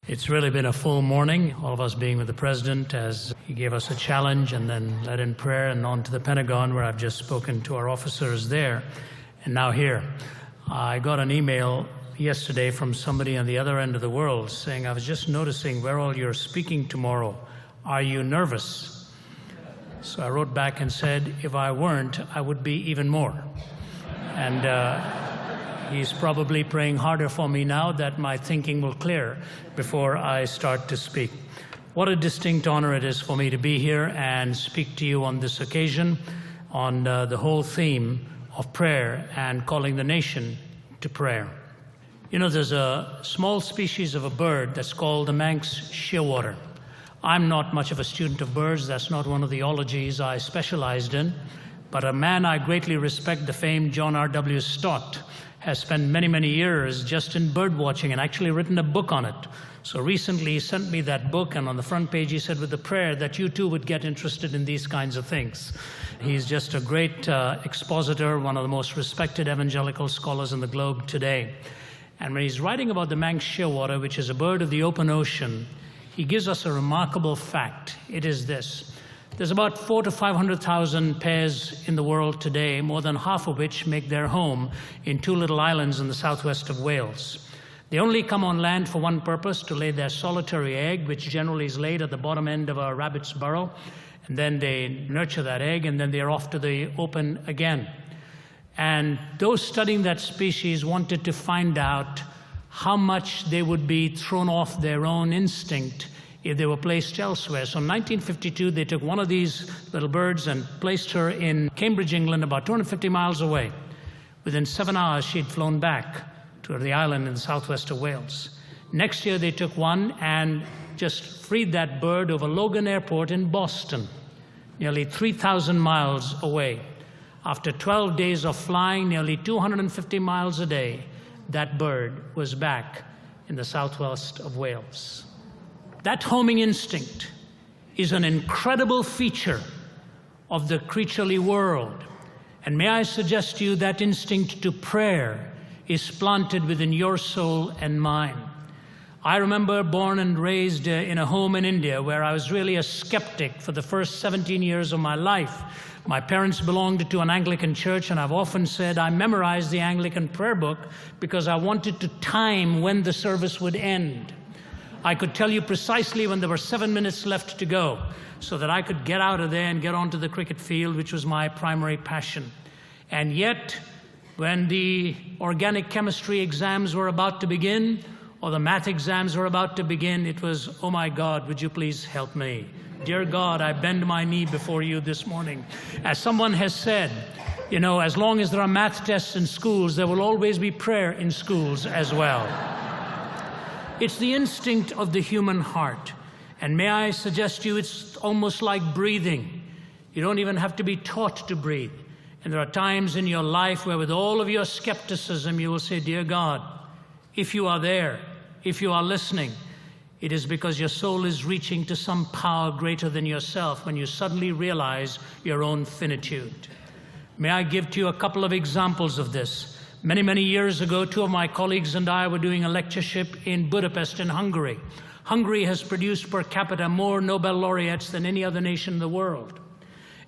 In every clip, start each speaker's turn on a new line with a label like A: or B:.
A: It's really been a full morning, all of us being with the President as he gave us a challenge and then led in prayer and on to the Pentagon, where I've just spoken to our officers there and now here. I got an email yesterday from somebody on the other end of the world saying, I was just noticing where all you're speaking tomorrow. Are you nervous? So I wrote back and said, if I weren't, I would be even more. And he's probably praying harder for me now that my thinking will clear before I start to speak. What a distinct honor it is for me to be here and speak to you on this occasion on the whole theme of prayer and calling the nation to prayer. You know, there's a small species of a bird that's called the Manx shearwater. I'm not much of a student of birds. That's not one of the ologies I specialized in. But a man I greatly respect, the famed John R.W. Stott, has spent many, many years just in bird watching and actually written a book on it. So recently he sent me that book, and on the front page he said, with the prayer that you too would get interested in these kinds of things. He's just a great expositor, one of the most respected evangelical scholars in the globe today. And when he's writing about the Manx shearwater, which is a bird of the open ocean, he gives us a remarkable fact. It is this. There's about 400,000 to 500,000 pairs in the world today, more than half of which make their home in two little islands in the southwest of Wales. They only come on land for one purpose, to lay their solitary egg, which generally is laid at the bottom end of a rabbit's burrow. And then they nurture that egg, and then they're off to the open again. And those studying that species wanted to find out how much they would be thrown off their own instinct if they were placed elsewhere. So in 1952, they took one of these little birds and placed her in Cambridge, England, about 250 miles away. Within 7 hours, she'd flown back to the island in the southwest of Wales. Next year, they took one and just freed that bird over Logan Airport in Boston, nearly 3,000 miles away. After 12 days of flying nearly 250 miles a day, that bird was back in the southwest of Wales. That homing instinct is an incredible feature of the creaturely world. And may I suggest to you that instinct to prayer is planted within your soul and mine. I remember born and raised in a home in India where I was really a skeptic for the first 17 years of my life. My parents belonged to an Anglican church, and I've often said I memorized the Anglican prayer book because I wanted to time when the service would end. I could tell you precisely when there were 7 minutes left to go so that I could get out of there and get onto the cricket field, which was my primary passion. And yet, when the organic chemistry exams were about to begin, or the math exams were about to begin, it was, oh my God, would you please help me? Dear God, I bend my knee before you this morning. As someone has said, you know, as long as there are math tests in schools, there will always be prayer in schools as well. It's the instinct of the human heart. And may I suggest to you, it's almost like breathing. You don't even have to be taught to breathe. And there are times in your life where with all of your skepticism, you will say, dear God, if you are there, if you are listening, it is because your soul is reaching to some power greater than yourself when you suddenly realize your own finitude. May I give to you a couple of examples of this? Many, many years ago, two of my colleagues and I were doing a lectureship in Budapest in Hungary. Hungary has produced per capita more Nobel laureates than any other nation in the world.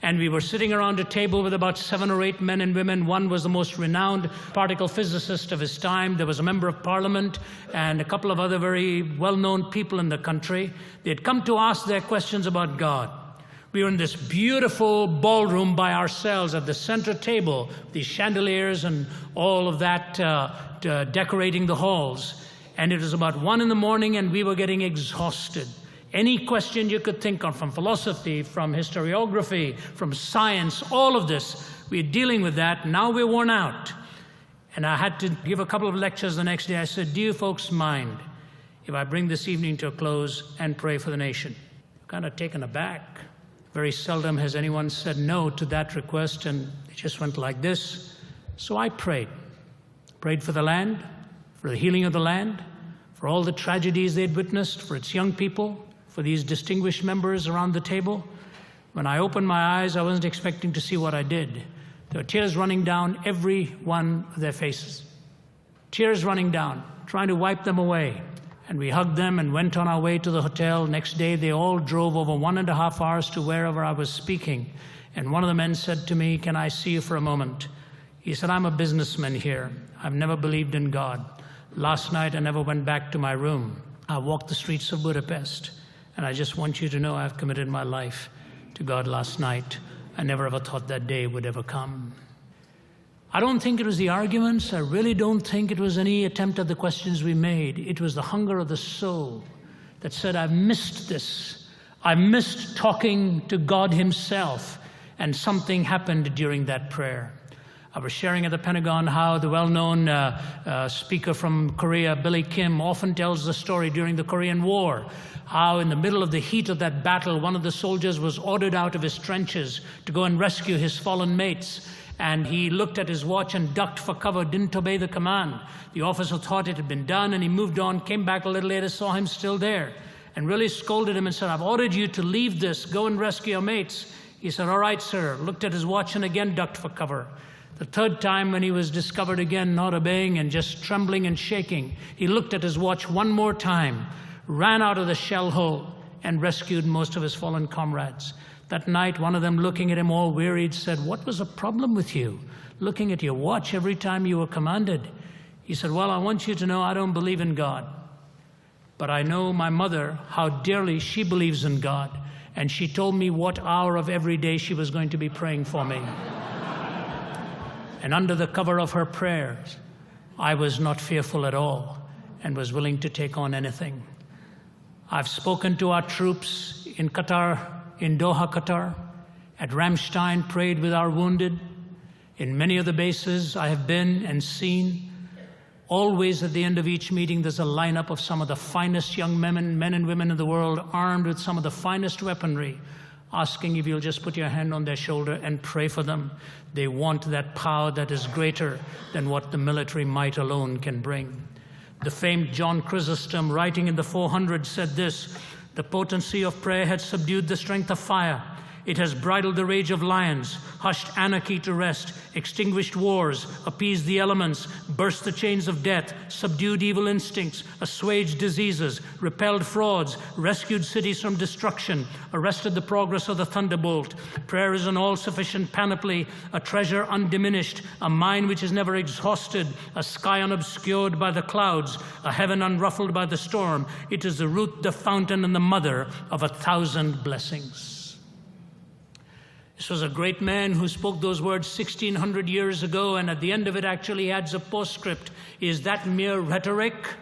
A: And we were sitting around a table with about 7 or 8 men and women. One was the most renowned particle physicist of his time. There was a member of parliament and a couple of other very well-known people in the country. They had come to ask their questions about God. We were in this beautiful ballroom by ourselves at the center table, these chandeliers and all of that decorating the halls. And it was about 1 a.m, and we were getting exhausted. Any question you could think of, from philosophy, from historiography, from science, all of this, we're dealing with that. Now we're worn out. And I had to give a couple of lectures the next day. I said, do you folks mind if I bring this evening to a close and pray for the nation? Kind of taken aback. Very seldom has anyone said no to that request, and it just went like this. So I prayed. Prayed for the land, for the healing of the land, for all the tragedies they'd witnessed, for its young people, for these distinguished members around the table. When I opened my eyes, I wasn't expecting to see what I did. There were tears running down every one of their faces. Tears running down, trying to wipe them away. And we hugged them and went on our way to the hotel. Next day, they all drove over 1.5 hours to wherever I was speaking. And one of the men said to me, "Can I see you for a moment?" He said, "I'm a businessman here. I've never believed in God. Last night, I never went back to my room. I walked the streets of Budapest. And I just want you to know I've committed my life to God last night. I never ever thought that day would ever come." I don't think it was the arguments. I really don't think it was any attempt at the questions we made. It was the hunger of the soul that said, "I've missed this. I missed talking to God himself." And something happened during that prayer. I was sharing at the Pentagon how the well-known speaker from Korea, Billy Kim, often tells the story during the Korean War, how in the middle of the heat of that battle, one of the soldiers was ordered out of his trenches to go and rescue his fallen mates. And he looked at his watch and ducked for cover, didn't obey the command. The officer thought it had been done, and he moved on, came back a little later, saw him still there, and really scolded him and said, "I've ordered you to leave this, go and rescue your mates." He said, "All right, sir," looked at his watch and again ducked for cover. The third time, when he was discovered again not obeying and just trembling and shaking, he looked at his watch one more time, ran out of the shell hole, and rescued most of his fallen comrades. That night, one of them, looking at him all wearied, said, "What was the problem with you, looking at your watch every time you were commanded?" He said, "Well, I want you to know I don't believe in God. But I know my mother, how dearly she believes in God. And she told me what hour of every day she was going to be praying for me." And under the cover of her prayers, I was not fearful at all and was willing to take on anything. I've spoken to our troops in Qatar, in Doha, Qatar, at Ramstein, prayed with our wounded. In many of the bases I have been and seen, always at the end of each meeting, there's a lineup of some of the finest young men and women in the world, armed with some of the finest weaponry, asking if you'll just put your hand on their shoulder and pray for them. They want that power that is greater than what the military might alone can bring. The famed John Chrysostom, writing in the 400s, said this: "The potency of prayer had subdued the strength of fire. It has bridled the rage of lions, hushed anarchy to rest, extinguished wars, appeased the elements, burst the chains of death, subdued evil instincts, assuaged diseases, repelled frauds, rescued cities from destruction, arrested the progress of the thunderbolt. Prayer is an all-sufficient panoply, a treasure undiminished, a mind which is never exhausted, a sky unobscured by the clouds, a heaven unruffled by the storm. It is the root, the fountain, and the mother of 1,000 blessings." This was a great man who spoke those words 1,600 years ago, and at the end of it actually adds a postscript. Is that mere rhetoric?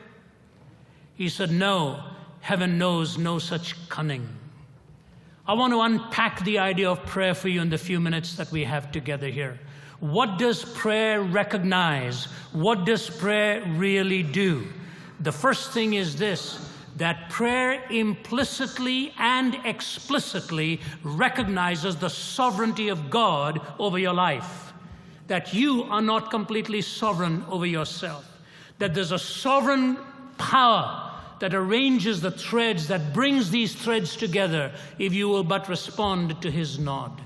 A: He said, "No, heaven knows no such cunning." I want to unpack the idea of prayer for you in the few minutes that we have together here. What does prayer recognize? What does prayer really do? The first thing is this: that prayer implicitly and explicitly recognizes the sovereignty of God over your life. That you are not completely sovereign over yourself. That there's a sovereign power that arranges the threads, that brings these threads together, if you will but respond to his nod.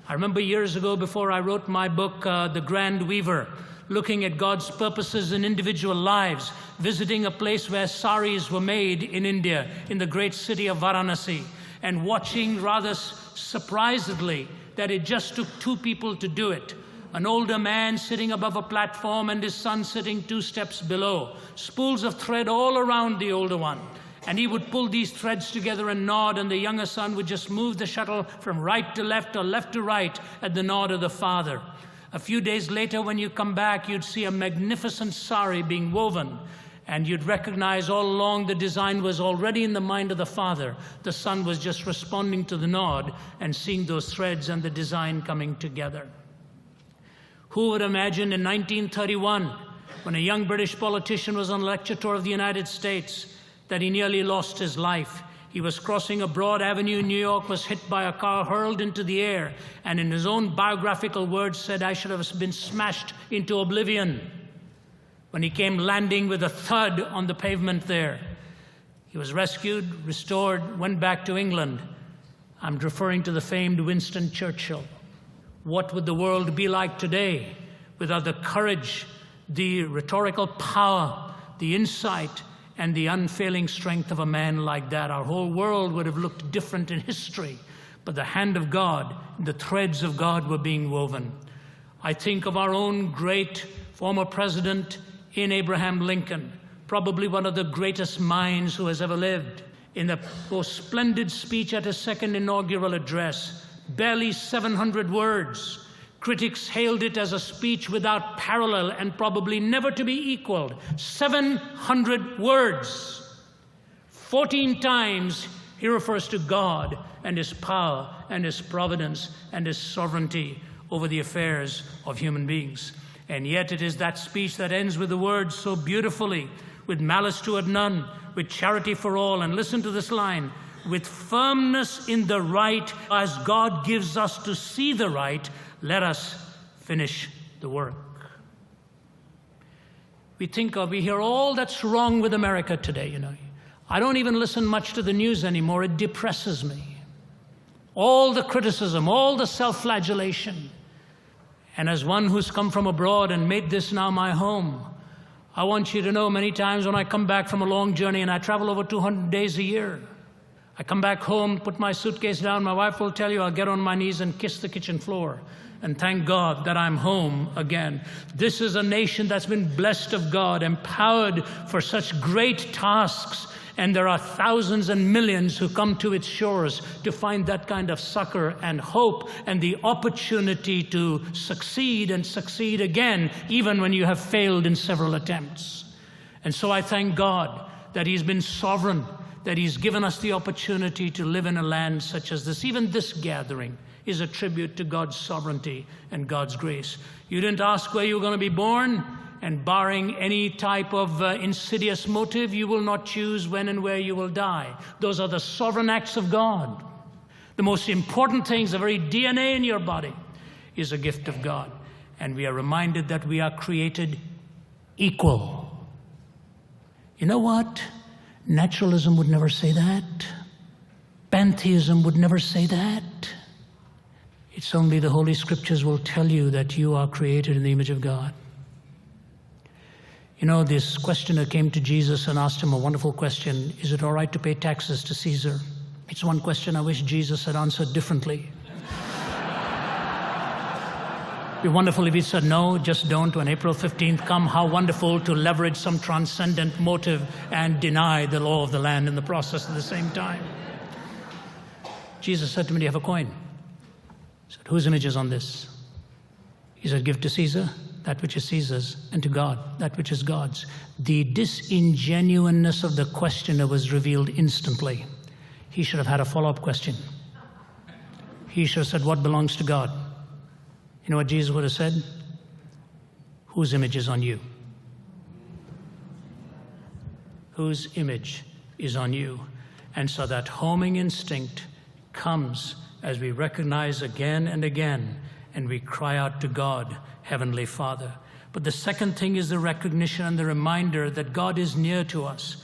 A: I remember years ago, before I wrote my book, The Grand Weaver, looking at God's purposes in individual lives, visiting a place where saris were made in India, in the great city of Varanasi, and watching rather surprisedly that it just took two people to do it. An older man sitting above a platform and his son sitting 2 steps below. Spools of thread all around the older one. And he would pull these threads together and nod, and the younger son would just move the shuttle from right to left or left to right at the nod of the father. A few days later, when you come back, you'd see a magnificent sari being woven, and you'd recognize all along the design was already in the mind of the father. The son was just responding to the nod and seeing those threads and the design coming together. Who would imagine in 1931, when a young British politician was on a lecture tour of the United States, that he nearly lost his life? He was crossing a broad avenue in New York, was hit by a car, hurled into the air, and in his own biographical words said, "I should have been smashed into oblivion." When he came landing with a thud on the pavement there, he was rescued, restored, went back to England. I'm referring to the famed Winston Churchill. What would the world be like today without the courage, the rhetorical power, the insight, and the unfailing strength of a man like that, our whole world would have looked different in history. But the hand of God, the threads of God were being woven. I think of our own great former president in Abraham Lincoln, probably one of the greatest minds who has ever lived. In the most splendid speech at his second inaugural address, barely 700 words. Critics hailed it as a speech without parallel and probably never to be equaled. 700 words. 14 times he refers to God and his power and his providence and his sovereignty over the affairs of human beings. And yet it is that speech that ends with the words so beautifully, with malice toward none, with charity for all. And listen to this line, with firmness in the right, as God gives us to see the right, let us finish the work. We hear all that's wrong with America today, I don't even listen much to the news anymore. It depresses me. All the criticism, all the self-flagellation. And as one who's come from abroad and made this now my home, I want you to know many times when I come back from a long journey, and I travel over 200 days a year, I come back home, put my suitcase down, my wife will tell you I'll get on my knees and kiss the kitchen floor and thank God that I'm home again. This is a nation that's been blessed of God, empowered for such great tasks, and there are thousands and millions who come to its shores to find that kind of succor and hope and the opportunity to succeed and succeed again, even when you have failed in several attempts. And so I thank God that He's been sovereign, that He's given us the opportunity to live in a land such as this. Even this gathering is a tribute to God's sovereignty and God's grace. You didn't ask where you were going to be born, and barring any type of insidious motive, you will not choose when and where you will die. Those are the sovereign acts of God. The most important things, the very DNA in your body, is a gift of God. And we are reminded that we are created equal. You know what? Naturalism would never say that. Pantheism would never say that. It's only the Holy Scriptures will tell you that you are created in the image of God. This questioner came to Jesus and asked him a wonderful question. Is it all right to pay taxes to Caesar? It's one question I wish Jesus had answered differently. It'd be wonderful if he said, no, just don't. When April 15th come, how wonderful to leverage some transcendent motive and deny the law of the land in the process at the same time. Jesus said to me, do you have a coin? I said, whose image is on this? He said, give to Caesar that which is Caesar's, and to God that which is God's. The disingenuousness of the questioner was revealed instantly. He should have had a follow-up question. He should have said, what belongs to God? You know what Jesus would have said? Whose image is on you? Whose image is on you? And so that homing instinct comes as we recognize again and again, and we cry out to God, Heavenly Father. But the second thing is the recognition and the reminder that God is near to us.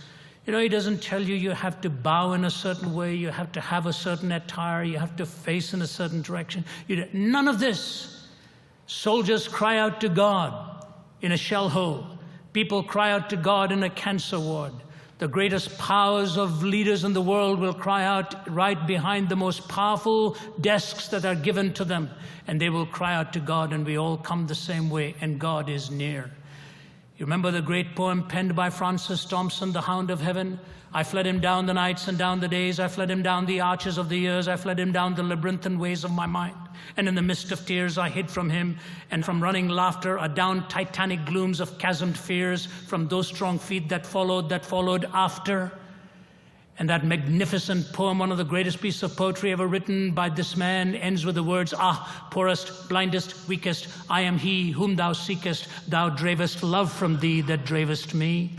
A: He doesn't tell you you have to bow in a certain way, you have to have a certain attire, you have to face in a certain direction. None of this. Soldiers cry out to God in a shell hole. People cry out to God in a cancer ward. The greatest powers of leaders in the world will cry out right behind the most powerful desks that are given to them. And they will cry out to God, and we all come the same way, and God is near. You remember the great poem penned by Francis Thompson, The Hound of Heaven? I fled him down the nights and down the days. I fled him down the arches of the years. I fled him down the labyrinthine ways of my mind. And in the mist of tears I hid from him, and from running laughter, down titanic glooms of chasmed fears, from those strong feet that followed after. And that magnificent poem, one of the greatest pieces of poetry ever written by this man, ends with the words, poorest, blindest, weakest, I am he whom thou seekest, thou dravest love from thee that dravest me.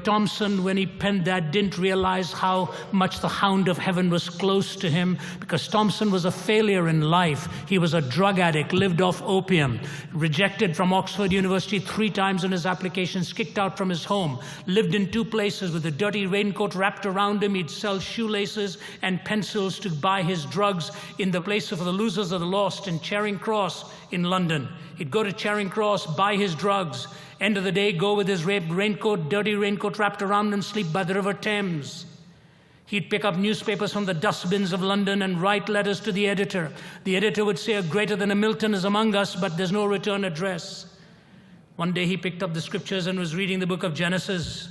A: Thompson, when he penned that, didn't realize how much the Hound of Heaven was close to him, because Thompson was a failure in life. He was a drug addict, lived off opium, rejected from Oxford University 3 times in his applications, kicked out from his home, lived in 2 places with a dirty raincoat wrapped around him. he'd sell shoelaces and pencils to buy his drugs in the place of the Losers of the Lost in Charing Cross in London. He'd go to Charing Cross, buy his drugs, end of the day, go with his raincoat, dirty raincoat wrapped around and sleep by the River Thames. He'd pick up newspapers from the dustbins of London and write letters to the editor. The editor would say, a greater than a Milton is among us, but there's no return address. One day he picked up the scriptures and was reading the book of Genesis.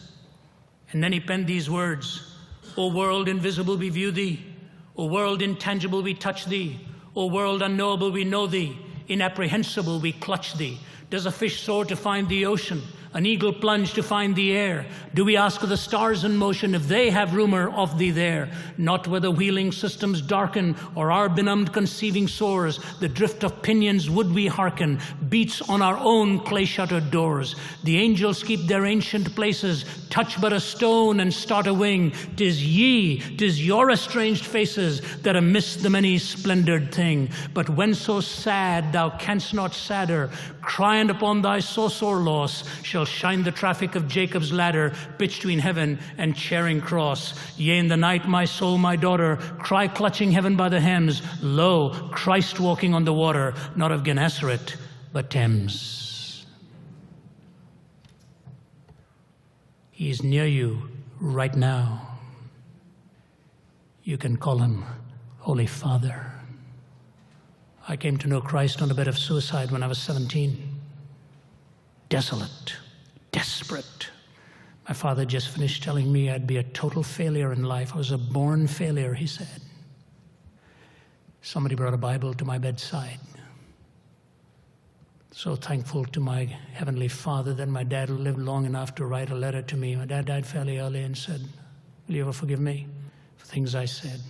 A: And then he penned these words, O world invisible, we view thee. O world intangible, we touch thee. O world unknowable, we know thee. Inapprehensible, we clutch thee. Does a fish soar to find the ocean? An eagle plunge to find the air? Do we ask of the stars in motion if they have rumor of thee there? Not whether wheeling systems darken or our benumbed conceiving soars, the drift of pinions would we hearken, beats on our own clay-shuttered doors. The angels keep their ancient places, touch but a stone and start a wing. 'Tis your estranged faces that amiss the many splendored thing. But when so sad thou canst not sadder, crying upon thy so sore loss, shall shine the traffic of Jacob's ladder, pitched between heaven and Charing Cross. Yea, in the night, my soul, my daughter, cry clutching heaven by the hems, lo, Christ walking on the water, not of Gennesaret, but Thames. He is near you right now. You can call him Holy Father. I came to know Christ on a bed of suicide when I was 17. Desolate, desperate. My father just finished telling me I'd be a total failure in life. I was a born failure, he said. Somebody brought a Bible to my bedside. So thankful to my Heavenly Father that my dad lived long enough to write a letter to me. My dad died fairly early and said, will you ever forgive me for things I said?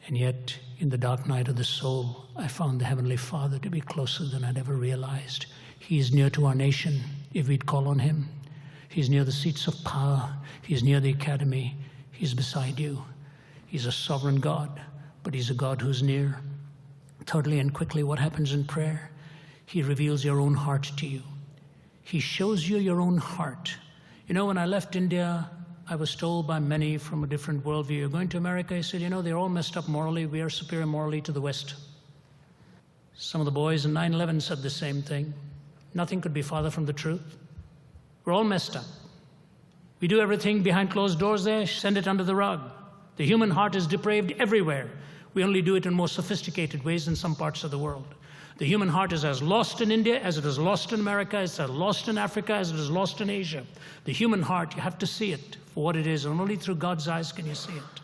A: And yet, in the dark night of the soul, I found the Heavenly Father to be closer than I'd ever realized. He is near to our nation, if we'd call on him. He's near the seats of power. He's near the academy. He's beside you. He's a sovereign God, but he's a God who's near. Thirdly and quickly, what happens in prayer? He reveals your own heart to you. He shows you your own heart. You know, when I left India, I was told by many from a different worldview, you're going to America, he said, you know, they're all messed up morally. We are superior morally to the West. Some of the boys in 9/11 said the same thing. Nothing could be farther from the truth. We're all messed up. We do everything behind closed doors there, send it under the rug. The human heart is depraved everywhere. We only do it in more sophisticated ways in some parts of the world. The human heart is as lost in India as it is lost in America, as it is lost in Africa, as it is lost in Asia. The human heart, you have to see it for what it is, and only through God's eyes can you see it.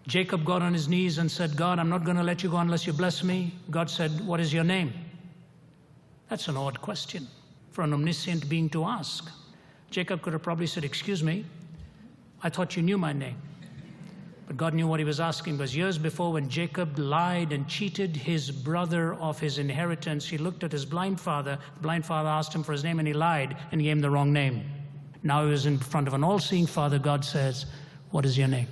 A: Jacob got on his knees and said, God, I'm not going to let you go unless you bless me. God said, what is your name? That's an odd question for an omniscient being to ask. Jacob could have probably said, excuse me, I thought you knew my name. But God knew what he was asking, because years before, when Jacob lied and cheated his brother of his inheritance, he looked at his blind father. The blind father asked him for his name and he lied and gave him the wrong name. Now he was in front of an all-seeing Father. God says, what is your name?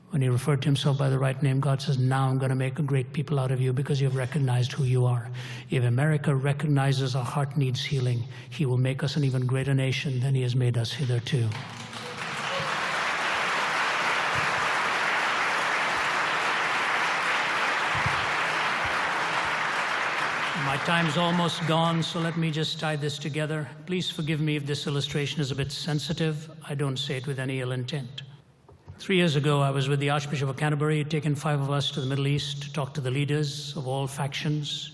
A: When he referred to himself by the right name, God says, now I'm going to make a great people out of you because you've recognized who you are. If America recognizes our heart needs healing, he will make us an even greater nation than he has made us hitherto. My time's almost gone, so let me just tie this together. Please forgive me if this illustration is a bit sensitive. I don't say it with any ill intent. 3 years ago, I was with the Archbishop of Canterbury. He'd taken 5 of us to the Middle East to talk to the leaders of all factions,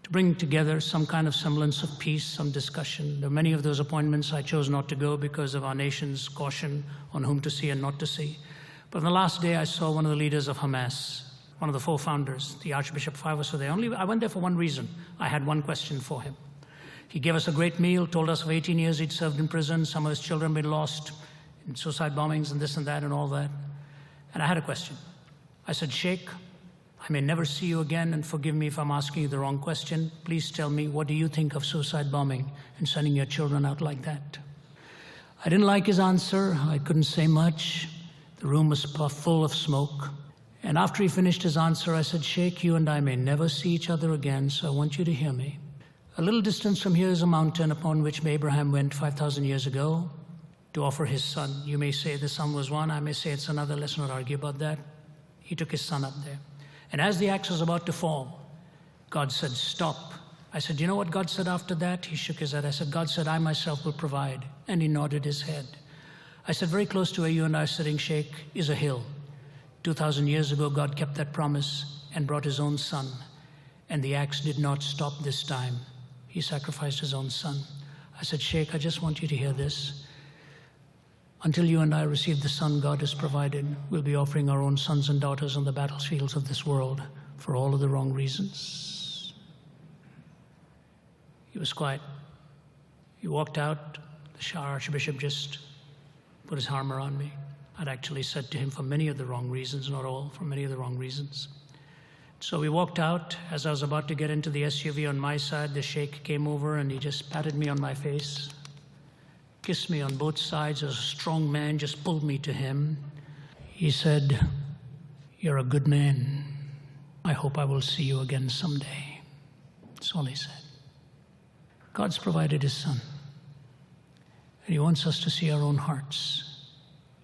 A: to bring together some kind of semblance of peace, some discussion. There were many of those appointments I chose not to go because of our nation's caution on whom to see and not to see. But on the last day, I saw one of the leaders of Hamas, one of the 4 founders, the Archbishop. 5 of us were there. I went there for one reason. I had one question for him. He gave us a great meal, told us for 18 years he'd served in prison, some of his children had been lost in suicide bombings and this and that and all that. And I had a question. I said, Sheikh, I may never see you again, and forgive me if I'm asking you the wrong question. Please tell me, what do you think of suicide bombing and sending your children out like that? I didn't like his answer. I couldn't say much. The room was full of smoke. And after he finished his answer, I said, Sheikh, you and I may never see each other again, so I want you to hear me. A little distance from here is a mountain upon which Abraham went 5,000 years ago. to offer his son. You may say the son was one, I may say it's another. Let's not argue about that. He took his son up there. And as the axe was about to fall, God said, stop. I said, you know what God said after that? He shook his head. I said, God said, I myself will provide. And he nodded his head. I said, very close to where you and I are sitting, Sheikh, is a hill. 2,000 years ago, God kept that promise and brought his own son. And the axe did not stop this time. He sacrificed his own son. I said, Sheikh, I just want you to hear this. Until you and I receive the son God has provided, we'll be offering our own sons and daughters on the battlefields of this world for all of the wrong reasons. He was quiet. He walked out. The Archbishop just put his arm around me. I'd actually said to him for many of the wrong reasons, not all, for many of the wrong reasons. So we walked out. As I was about to get into the SUV on my side, the Sheikh came over and he just patted me on my face, kissed me on both sides. As a strong man, just pulled me to him. He said, you're a good man. I hope I will see you again someday. That's all he said. God's provided his son. And he wants us to see our own hearts.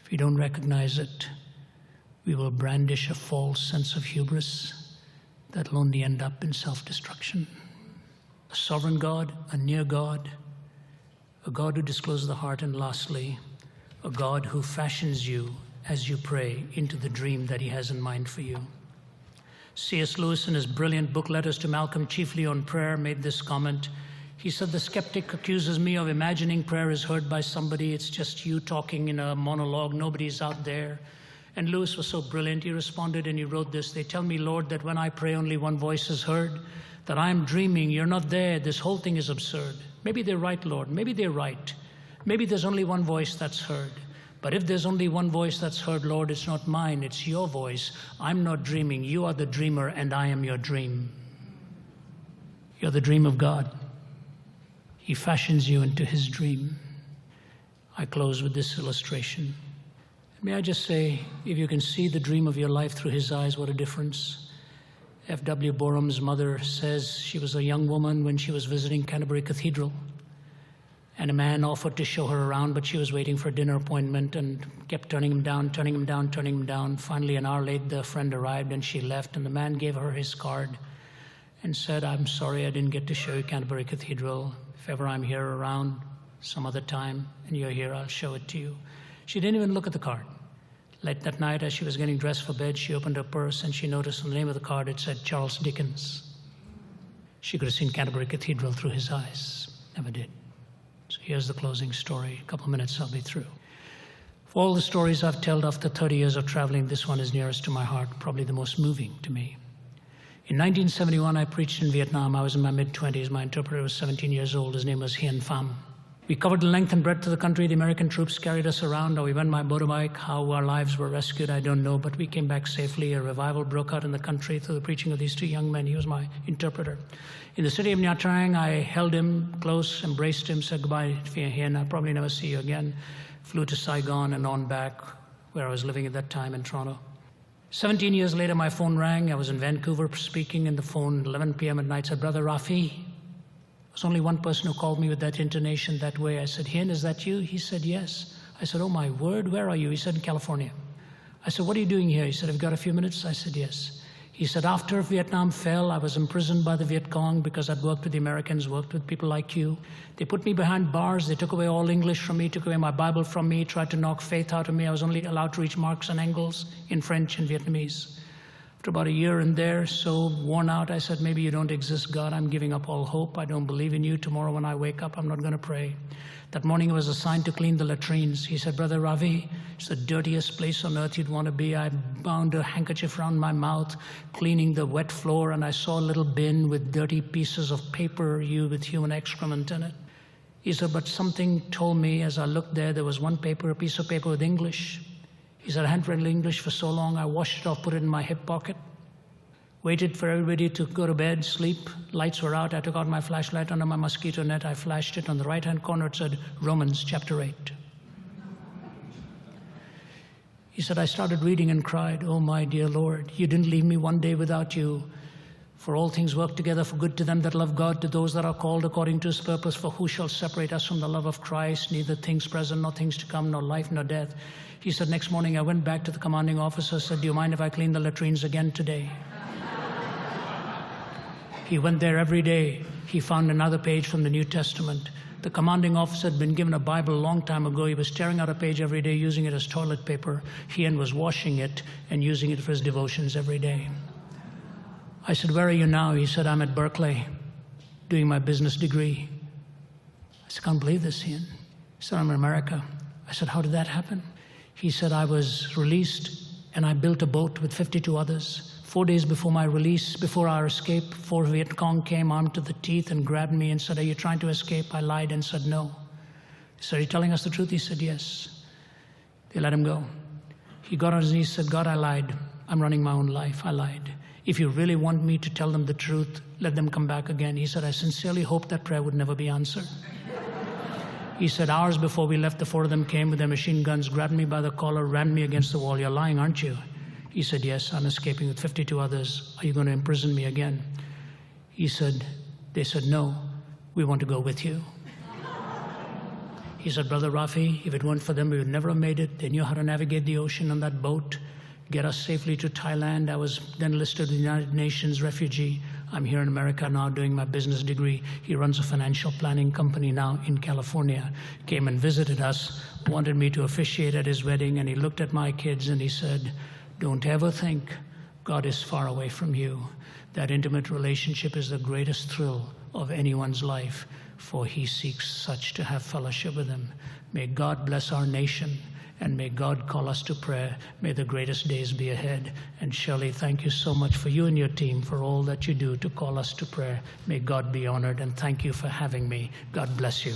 A: If we don't recognize it, we will brandish a false sense of hubris that will only end up in self-destruction. A sovereign God, a near God, a God who discloses the heart, and lastly, a God who fashions you as you pray into the dream that he has in mind for you. C.S. Lewis, in his brilliant book, Letters to Malcolm, chiefly on prayer, made this comment. He said, the skeptic accuses me of imagining prayer is heard by somebody. It's just you talking in a monologue. Nobody's out there. And Lewis was so brilliant. He responded and he wrote this. They tell me, Lord, that when I pray only one voice is heard, that I'm dreaming. You're not there. This whole thing is absurd. Maybe they're right, Lord. Maybe they're right. Maybe there's only one voice that's heard. But if there's only one voice that's heard, Lord, it's not mine. It's your voice. I'm not dreaming. You are the dreamer and I am your dream. You're the dream of God. He fashions you into his dream. I close with this illustration. May I just say, if you can see the dream of your life through his eyes, what a difference. F.W. Borum's mother says she was a young woman when she was visiting Canterbury Cathedral. And a man offered to show her around, but she was waiting for a dinner appointment and kept turning him down, turning him down, turning him down. Finally, an hour later, the friend arrived and she left, and the man gave her his card and said, I'm sorry I didn't get to show you Canterbury Cathedral. If ever I'm here around some other time and you're here, I'll show it to you. She didn't even look at the card. Late that night, as she was getting dressed for bed, she opened her purse and she noticed on the name of the card, it said Charles Dickens. She could have seen Canterbury Cathedral through his eyes. Never did. So here's the closing story. A couple of minutes, I'll be through. For all the stories I've told after 30 years of traveling, this one is nearest to my heart, probably the most moving to me. In 1971, I preached in Vietnam. I was in my mid-20s. My interpreter was 17 years old. His name was Hien Pham. We covered the length and breadth of the country. The American troops carried us around, or we went by motorbike. How our lives were rescued, I don't know, but we came back safely. A revival broke out in the country through the preaching of these two young men. He was my interpreter. In the city of Nha Trang, I held him close, embraced him, said goodbye to Hien. I'll probably never see you again. Flew to Saigon and on back, where I was living at that time in Toronto. 17 years later, my phone rang. I was in Vancouver speaking, and the phone, 11 p.m. at night, said, Brother Ravi. There was only one person who called me with that intonation that way. I said, Hien, is that you? He said, yes. I said, oh my word, where are you? He said, in California. I said, what are you doing here? He said, have you got a few minutes? I said, yes. He said, after Vietnam fell, I was imprisoned by the Viet Cong because I'd worked with the Americans, worked with people like you. They put me behind bars. They took away all English from me, took away my Bible from me, tried to knock faith out of me. I was only allowed to reach Marx and Engels in French and Vietnamese. After about a year in there, so worn out, I said, maybe you don't exist, God. I'm giving up all hope. I don't believe in you. Tomorrow when I wake up, I'm not going to pray. That morning I was assigned to clean the latrines. He said, Brother Ravi, it's the dirtiest place on earth you'd want to be. I bound a handkerchief around my mouth, cleaning the wet floor, and I saw a little bin with dirty pieces of paper with human excrement in it. He said, but something told me as I looked there was one paper, a piece of paper with English. He said, I hadn't read English for so long, I washed it off, put it in my hip pocket, waited for everybody to go to bed, sleep. Lights were out. I took out my flashlight under my mosquito net. I flashed it. On the right-hand corner, it said Romans chapter 8. He said, I started reading and cried, oh, my dear Lord, you didn't leave me one day without you. For all things work together for good to them that love God, to those that are called according to his purpose. For who shall separate us from the love of Christ? Neither things present nor things to come, nor life nor death. He said, next morning I went back to the commanding officer, said, do you mind if I clean the latrines again today? He went there every day. He found another page from the New Testament. The commanding officer had been given a Bible a long time ago. He was tearing out a page every day, using it as toilet paper. He was washing it and using it for his devotions every day. I said, where are you now? He said, I'm at Berkeley doing my business degree. I said, I can't believe this, Ian. He said, I'm in America. I said, how did that happen? He said, I was released and I built a boat with 52 others. 4 days before my release, before our escape, 4 Viet Cong came armed to the teeth and grabbed me and said, are you trying to escape? I lied and said, no. He said, are you telling us the truth? He said, yes. They let him go. He got on his knees and said, God, I lied. I'm running my own life. I lied. If you really want me to tell them the truth, let them come back again. He said, I sincerely hope that prayer would never be answered. He said, hours before we left, the 4 of them came with their machine guns, grabbed me by the collar, rammed me against the wall. You're lying, aren't you? He said, yes, I'm escaping with 52 others. Are you going to imprison me again? He said, they said, no, we want to go with you. He said, Brother Ravi, if it weren't for them, we would never have made it. They knew how to navigate the ocean on that boat, get us safely to Thailand. I was then listed in the United Nations refugee. I'm here in America now doing my business degree. He runs a financial planning company now in California. Came and visited us, wanted me to officiate at his wedding, and he looked at my kids and he said, don't ever think God is far away from you. That intimate relationship is the greatest thrill of anyone's life, for he seeks such to have fellowship with him. May God bless our nation, and may God call us to prayer. May the greatest days be ahead. And Shirley, thank you so much for you and your team for all that you do to call us to prayer. May God be honored, and thank you for having me. God bless you.